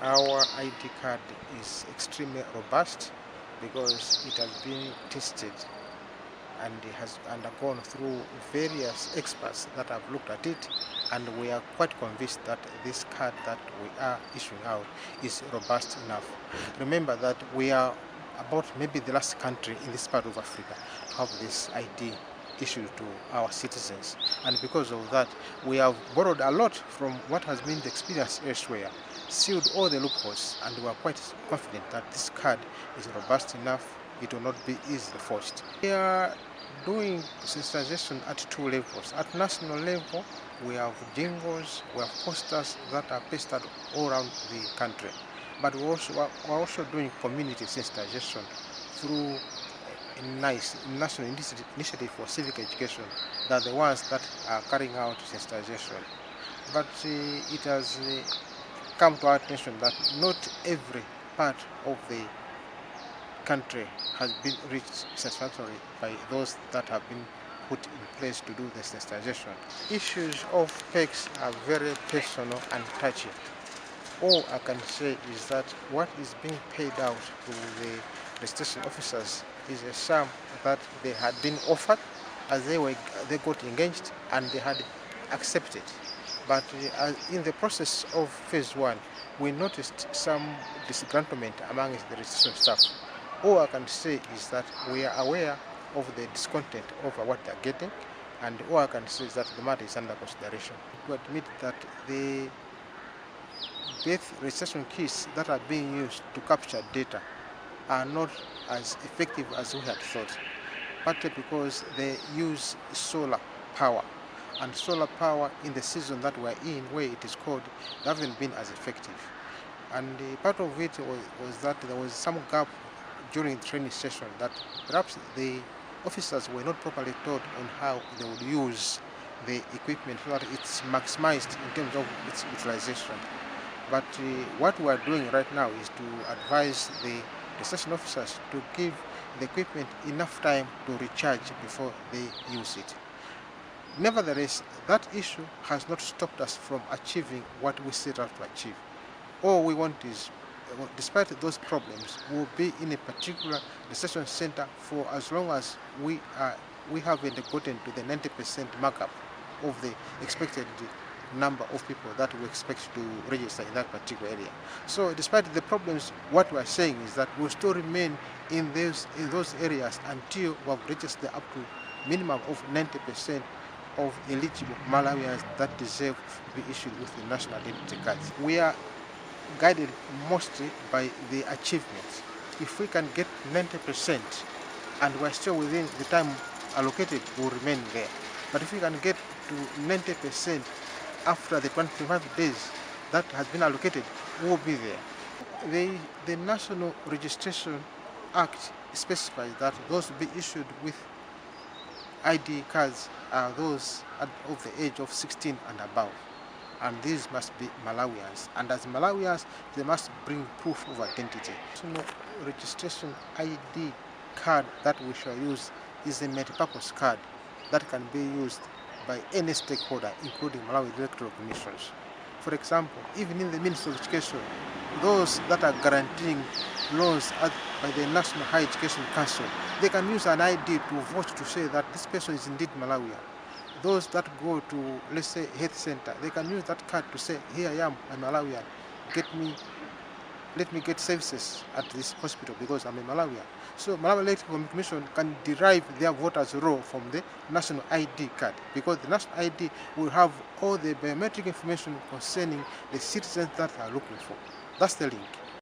Our ID card is extremely robust because it has been tested and it has undergone through various experts that have looked at it, and we are quite convinced that this card that we are issuing out is robust enough. Remember that we are about maybe the last country in this part of Africa to have this ID issued to our citizens, and because of that we have borrowed a lot from what has been the experience elsewhere, sealed all the loopholes, and we are quite confident that this card is robust enough. It will not be easily forged. We are doing sensitization at two levels. At national level, we have jingles, we have posters that are pasted all around the country. But we're also doing community sensitization through a nice national initiative for civic education. That are the ones that are carrying out sensitization. But it has come to our attention that not every part of the country has been reached satisfactorily by those that have been put in place to do the sensitization. Issues of PECs are very personal and touchy. All I can say is that what is being paid out to the registration officers is a sum that they had been offered as they got engaged and they had accepted. But in the process of phase one, we noticed some disgruntlement amongst the registration staff. All I can say is that we are aware of the discontent over what they are getting, and all I can say is that the matter is under consideration. To admit that the birth registration keys that are being used to capture data are not as effective as we had thought, partly because they use solar power. And solar power in the season that we're in, where it is cold, they haven't been as effective. And part of it was that there was some gap during the training session, that perhaps the officers were not properly taught on how they would use the equipment so that it's maximized in terms of its utilization. But what we are doing right now is to advise the station officers to give the equipment enough time to recharge before they use it. Nevertheless, that issue has not stopped us from achieving what we set out to achieve. All we want is, despite those problems, we'll be in a particular registration center for as long as we haven't gotten to the 90% markup of the expected number of people that we expect to register in that particular area. So despite the problems, what we are saying is that we'll still remain in those areas until we have registered up to minimum of 90% of eligible Malawians that deserve to be issued with the national identity cards. We are guided mostly by the achievements. If we can get 90% and we're still within the time allocated, we'll remain there. But if we can get to 90% after the 25 days that has been allocated, we'll be there. The National Registration Act specifies that those will be issued with ID cards are those of the age of 16 and above. And these must be Malawians. And as Malawians, they must bring proof of identity. National registration ID card that we shall use is a multi-purpose card that can be used by any stakeholder, including Malawi electoral commissions. For example, even in the Ministry of Education, those that are guaranteeing loans by the National Higher Education Council, they can use an ID to vote to say that this person is indeed Malawian. Those that go to, let's say, health center, they can use that card to say, here I am, I'm Malawian. Let me get services at this hospital because I'm a Malawian. So Malawi Electoral Commission can derive their voters' roll from the national ID card, because the national ID will have all the biometric information concerning the citizens that are looking for. That's the link.